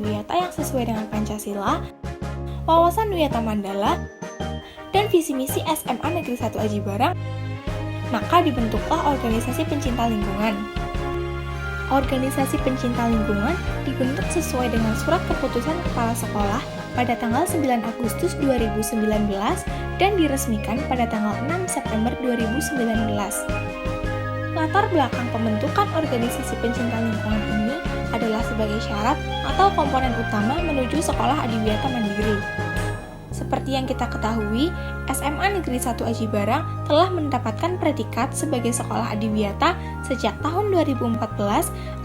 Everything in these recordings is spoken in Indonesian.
adiwiyata yang sesuai dengan Pancasila, wawasan Wiyata Mandala, dan visi misi SMA Negeri 1 Aji Barang, maka dibentuklah organisasi pencinta lingkungan. Organisasi pencinta lingkungan dibentuk sesuai dengan surat keputusan kepala sekolah pada tanggal 9 Agustus 2019 dan diresmikan pada tanggal 6 September 2019. Latar belakang pembentukan organisasi pencinta lingkungan ini adalah sebagai syarat atau komponen utama menuju sekolah adiwiyata mandiri. Seperti yang kita ketahui, SMA Negeri 1 Aji Barang telah mendapatkan predikat sebagai sekolah adiwiyata sejak tahun 2014,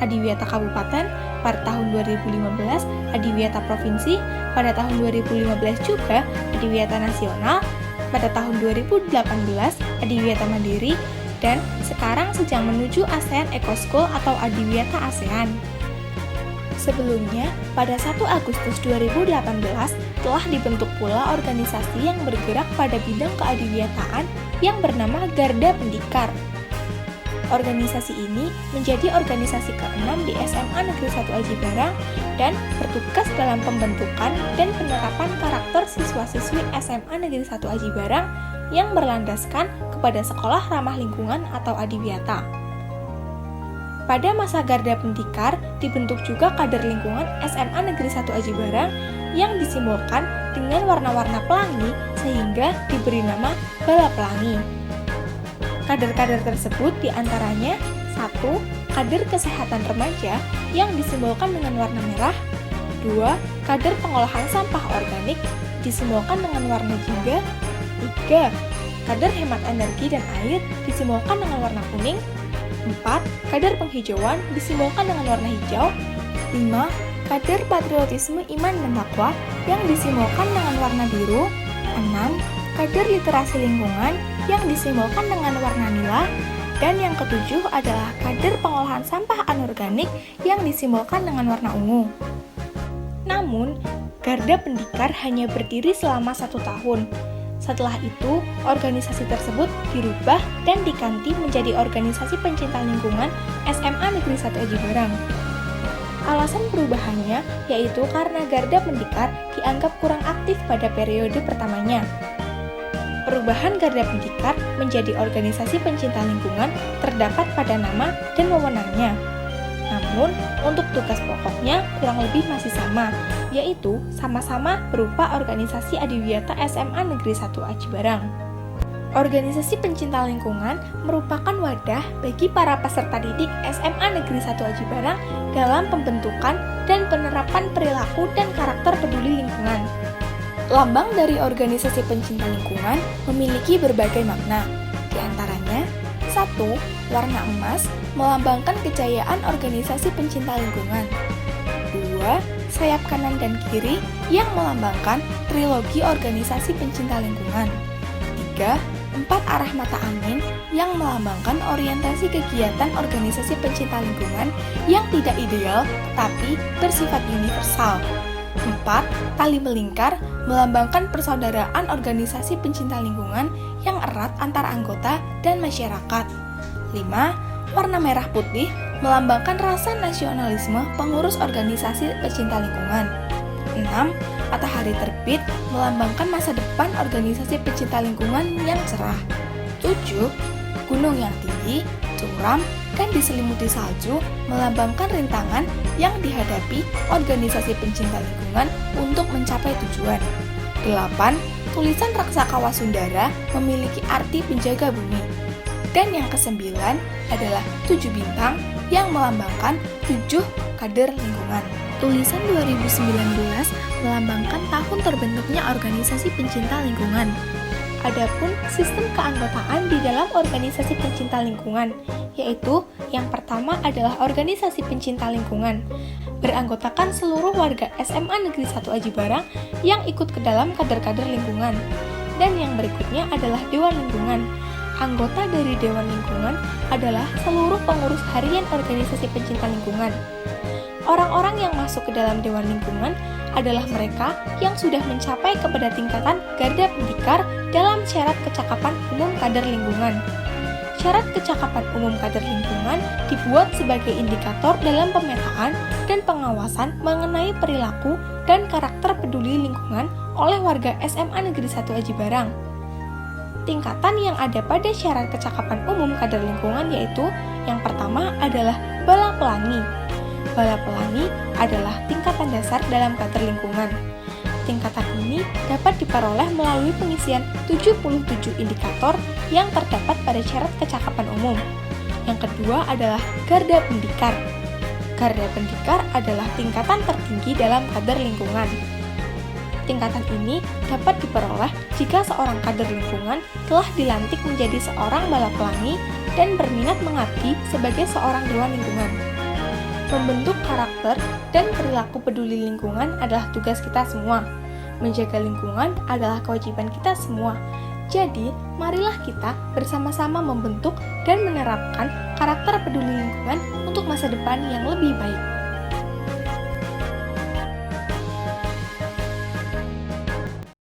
adiwiyata kabupaten, pada tahun 2015, adiwiyata provinsi, pada tahun 2015 juga adiwiyata nasional, pada tahun 2018, adiwiyata mandiri, dan sekarang sedang menuju ASEAN Eco School atau adiwiyata ASEAN. Sebelumnya, pada 1 Agustus 2018, telah dibentuk pula organisasi yang bergerak pada bidang keadiwiyataan yang bernama Garda Pendikar. Organisasi ini menjadi organisasi ke-6 di SMA Negeri 1 Aji Barang dan bertugas dalam pembentukan dan penerapan karakter siswa-siswi SMA Negeri 1 Aji Barang yang berlandaskan kepada sekolah ramah lingkungan atau adiwiyata. Pada masa Garda Pendikar, dibentuk juga kader lingkungan SMA Negeri 1 Aji Barang yang disimbolkan dengan warna-warna pelangi sehingga diberi nama Bala Pelangi. Kader-kader tersebut diantaranya 1. Kader kesehatan remaja yang disimbolkan dengan warna merah. 2. Kader pengolahan sampah organik disimbolkan dengan warna jingga. 3. Kader hemat energi dan air disimbolkan dengan warna kuning. 4. Kader penghijauan disimbolkan dengan warna hijau. 5. Kader patriotisme iman dan takwa yang disimbolkan dengan warna biru. 6. Kader literasi lingkungan yang disimbolkan dengan warna nila. Dan yang ketujuh adalah kader pengolahan sampah anorganik yang disimbolkan dengan warna ungu. Namun, Garda Pendikar hanya berdiri selama 1 tahun. Setelah itu, organisasi tersebut dirubah dan diganti menjadi organisasi pencinta lingkungan SMA Negeri 1 Aji Barang. Alasan perubahannya yaitu karena Garda Pendikar dianggap kurang aktif pada periode pertamanya. Perubahan Garda Pendikar menjadi organisasi pencinta lingkungan terdapat pada nama dan wewenangnya. Namun, untuk tugas pokoknya kurang lebih masih sama, yaitu sama-sama berupa organisasi adiwiyata SMA Negeri 1 Aji Barang. Organisasi pencinta lingkungan merupakan wadah bagi para peserta didik SMA Negeri 1 Aji Barang dalam pembentukan dan penerapan perilaku dan karakter peduli lingkungan. Lambang dari organisasi pencinta lingkungan memiliki berbagai makna, di antaranya 1. Warna emas melambangkan kejayaan organisasi pencinta lingkungan. 2. Sayap kanan dan kiri yang melambangkan trilogi organisasi pencinta lingkungan. 3. 4 arah mata angin yang melambangkan orientasi kegiatan organisasi pencinta lingkungan yang tidak ideal tetapi bersifat universal. 4. Tali melingkar melambangkan persaudaraan organisasi pencinta lingkungan yang erat antar anggota dan masyarakat. 5. Warna merah putih melambangkan rasa nasionalisme pengurus organisasi pencinta lingkungan. 6. Matahari terbit melambangkan masa depan organisasi pencinta lingkungan yang cerah. 7. Gunung yang tinggi, curam, dan diselimuti salju melambangkan rintangan yang dihadapi organisasi pencinta lingkungan untuk mencapai tujuan. 8. Tulisan Raksaka Wasundara memiliki arti penjaga bumi. Dan yang ke-9 adalah 7 bintang yang melambangkan 7 kader lingkungan. Tulisan 2019 melambangkan tahun terbentuknya organisasi pencinta lingkungan. Adapun sistem keanggotaan di dalam organisasi pencinta lingkungan, yaitu yang pertama adalah organisasi pencinta lingkungan, beranggotakan seluruh warga SMA Negeri 1 Aji Barang yang ikut ke dalam kader-kader lingkungan. Dan yang berikutnya adalah Dewan Lingkungan. Anggota dari Dewan Lingkungan adalah seluruh pengurus harian organisasi pencinta lingkungan. Orang-orang yang masuk ke dalam Dewan Lingkungan adalah mereka yang sudah mencapai kepada tingkatan Garda Pendikar dalam syarat kecakapan umum kader lingkungan. syarat kecakapan umum kader lingkungan dibuat sebagai indikator dalam pemetaan dan pengawasan mengenai perilaku dan karakter peduli lingkungan oleh warga SMA Negeri 1 Aji Barang. Tingkatan yang ada pada syarat kecakapan umum kader lingkungan yaitu yang pertama adalah bala pelangi. Bala pelangi adalah tingkatan dasar dalam kader lingkungan. Tingkatan ini dapat diperoleh melalui pengisian 77 indikator yang terdapat pada syarat kecakapan umum. Yang kedua adalah garda pendikar. Garda pendikar adalah tingkatan tertinggi dalam kader lingkungan. Tingkatan ini dapat diperoleh jika seorang kader lingkungan telah dilantik menjadi seorang bala pelangi dan berminat mengabdi sebagai seorang dewan lingkungan. Membentuk karakter dan perilaku peduli lingkungan adalah tugas kita semua. Menjaga lingkungan adalah kewajiban kita semua. Jadi, marilah kita bersama-sama membentuk dan menerapkan karakter peduli lingkungan untuk masa depan yang lebih baik.